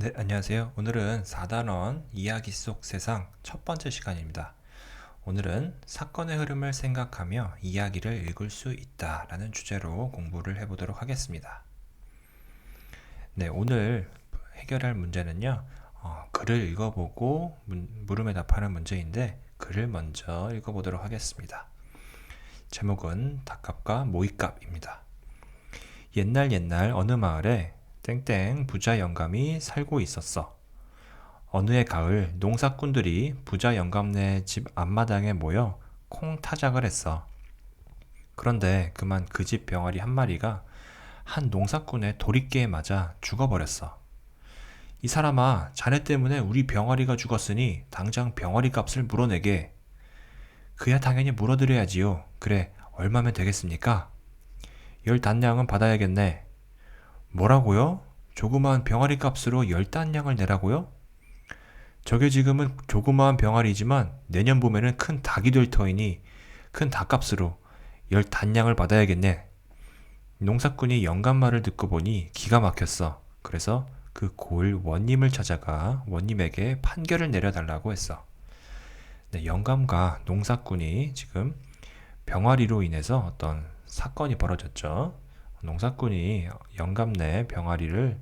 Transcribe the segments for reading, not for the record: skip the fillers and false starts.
네, 안녕하세요. 오늘은 4단원 이야기 속 세상 첫 번째 시간입니다. 오늘은 사건의 흐름을 생각하며 이야기를 읽을 수 있다라는 주제로 공부를 해보도록 하겠습니다. 네, 오늘 해결할 문제는요, 글을 읽어보고 물음에 답하는 문제인데, 글을 먼저 읽어보도록 하겠습니다. 제목은 닭값과 모이값입니다. 옛날 어느 마을에 땡땡 부자 영감이 살고 있었어. 어느 해 가을 농사꾼들이 부자 영감네 집 앞마당에 모여 콩 타작을 했어. 그런데 그만 그 집 병아리 한 마리가 한 농사꾼의 도리깨에 맞아 죽어버렸어. 이 사람아, 자네 때문에 우리 병아리가 죽었으니 당장 병아리 값을 물어내게. 그야 당연히 물어드려야지요. 그래, 얼마면 되겠습니까? 10단량은 받아야겠네. 뭐라고요? 조그마한 병아리 값으로 10단량을 내라고요? 저게 지금은 조그마한 병아리지만 내년 봄에는 큰 닭이 될 터이니 큰 닭값으로 10단량을 받아야겠네. 농사꾼이 영감 말을 듣고 보니 기가 막혔어. 그래서 그 고을 원님을 찾아가 원님에게 판결을 내려달라고 했어. 네, 영감과 농사꾼이 지금 병아리로 인해서 어떤 사건이 벌어졌죠. 농사꾼이 영감네 병아리를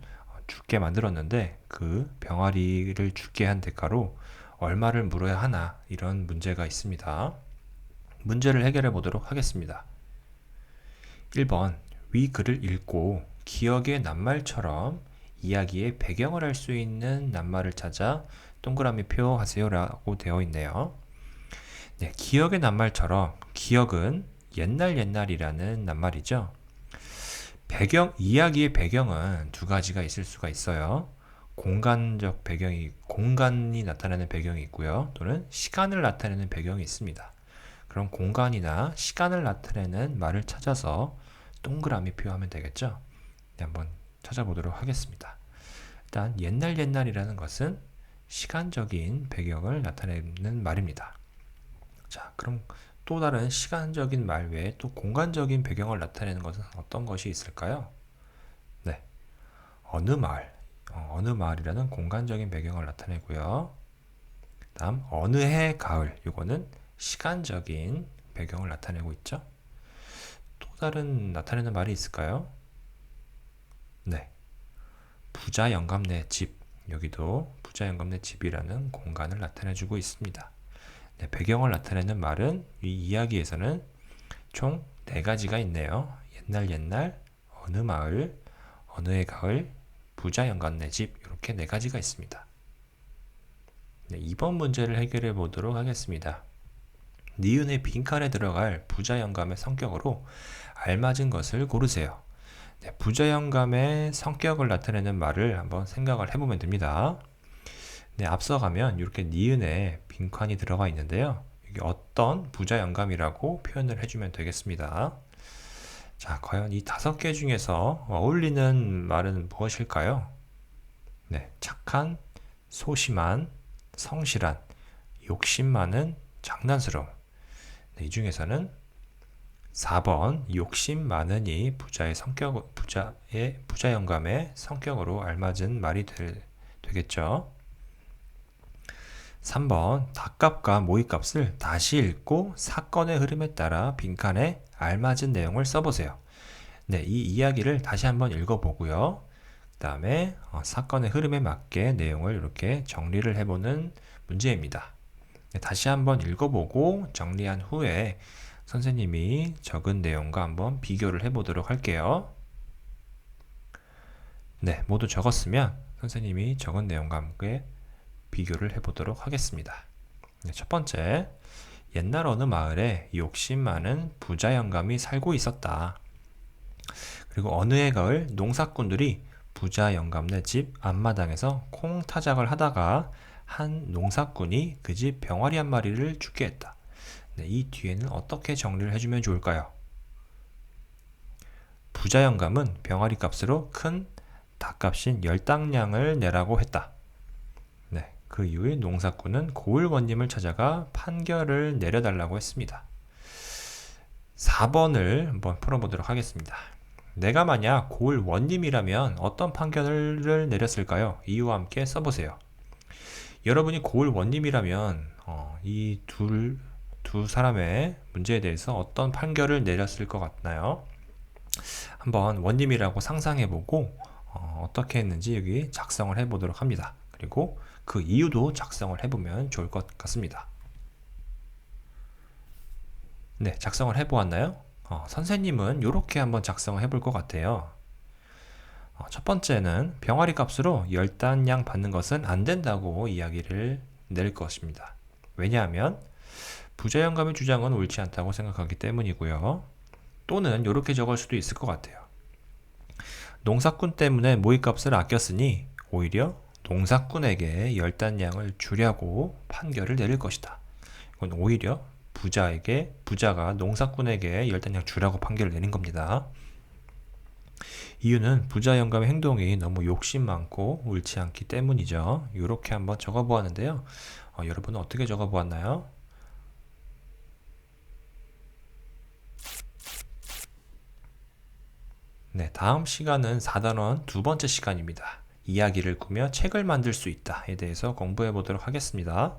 죽게 만들었는데 그 병아리를 죽게 한 대가로 얼마를 물어야 하나, 이런 문제가 있습니다. 문제를 해결해 보도록 하겠습니다. 1번, 위 글을 읽고 기억의 낱말처럼 이야기의 배경을 알 수 있는 낱말을 찾아 동그라미 표 하세요 라고 되어 있네요. 네, 기억의 낱말처럼, 기억은 옛날이라는 낱말이죠. 이야기의 배경은 두 가지가 있을 수가 있어요. 공간이 나타내는 배경이 있고요. 또는 시간을 나타내는 배경이 있습니다. 그럼 공간이나 시간을 나타내는 말을 찾아서 동그라미 표하면 되겠죠. 네, 한번 찾아보도록 하겠습니다. 일단 옛날이라는 것은 시간적인 배경을 나타내는 말입니다. 자, 그럼 또 다른 시간적인 말 외에 또 공간적인 배경을 나타내는 것은 어떤 것이 있을까요? 네, 어느 마을. 어느 마을이라는 공간적인 배경을 나타내고요. 다음, 어느 해 가을. 이거는 시간적인 배경을 나타내고 있죠. 또 다른 나타내는 말이 있을까요? 네, 부자 영감네 집. 여기도 부자 영감네 집이라는 공간을 나타내주고 있습니다. 네, 배경을 나타내는 말은 이 이야기에서는 총 4가지가 있네요. 옛날, 어느 마을, 어느 해 가을, 부자 영감네 집, 이렇게 4가지가 있습니다. 네, 이번 문제를 해결해 보도록 하겠습니다. 니은의 빈칸에 들어갈 부자 영감의 성격으로 알맞은 것을 고르세요. 네, 부자 영감의 성격을 나타내는 말을 한번 생각을 해보면 됩니다. 네, 앞서가면 이렇게 니은에 빈칸이 들어가 있는데요. 여기 어떤 부자 영감이라고 표현을 해주면 되겠습니다. 자, 과연 이 5개 중에서 어울리는 말은 무엇일까요? 네, 착한, 소심한, 성실한, 욕심 많은, 장난스러움. 네, 이 중에서는 4번 욕심 많으니 부자 영감의 성격으로 알맞은 말이 되겠죠. 3번 닭값과 모이값을 다시 읽고 사건의 흐름에 따라 빈칸에 알맞은 내용을 써보세요. 네, 이 이야기를 다시 한번 읽어보고요. 그 다음에 사건의 흐름에 맞게 내용을 이렇게 정리를 해보는 문제입니다. 네, 다시 한번 읽어보고 정리한 후에 선생님이 적은 내용과 한번 비교를 해보도록 할게요. 네, 모두 적었으면 선생님이 적은 내용과 함께 비교를 해보도록 하겠습니다. 네, 첫 번째, 옛날 어느 마을에 욕심 많은 부자 영감이 살고 있었다. 그리고 어느 해 가을 농사꾼들이 부자 영감네 집 앞마당에서 콩 타작을 하다가 한 농사꾼이 그 집 병아리 한 마리를 죽게 했다. 네, 이 뒤에는 어떻게 정리를 해주면 좋을까요? 부자 영감은 병아리 값으로 큰 닭값인 10당량을 내라고 했다. 네, 그 이후에 농사꾼은 고을원님을 찾아가 판결을 내려달라고 했습니다. 4번을 한번 풀어보도록 하겠습니다. 내가 만약 고을 원님이라면 어떤 판결을 내렸을까요? 이유와 함께 써보세요. 여러분이 고을 원님이라면 두 사람의 문제에 대해서 어떤 판결을 내렸을 것 같나요? 한번 원님이라고 상상해보고 어떻게 했는지 여기 작성을 해보도록 합니다. 그리고 그 이유도 작성을 해보면 좋을 것 같습니다. 네, 작성을 해보았나요? 선생님은 이렇게 한번 작성을 해볼 것 같아요. 첫 번째는 병아리 값으로 열단량 받는 것은 안 된다고 이야기를 낼 것입니다. 왜냐하면 부자영감의 주장은 옳지 않다고 생각하기 때문이고요. 또는 이렇게 적을 수도 있을 것 같아요. 농사꾼 때문에 모이값을 아꼈으니 오히려 농사꾼에게 열단량을 주려고 판결을 내릴 것이다. 이건 오히려 부자가 농사꾼에게 열단량 주라고 판결을 내린 겁니다. 이유는 부자 영감의 행동이 너무 욕심 많고 옳지 않기 때문이죠. 이렇게 한번 적어 보았는데요. 여러분은 어떻게 적어 보았나요? 네, 다음 시간은 4단원 두 번째 시간입니다. 이야기를 꾸며 책을 만들 수 있다에 대해서 공부해 보도록 하겠습니다.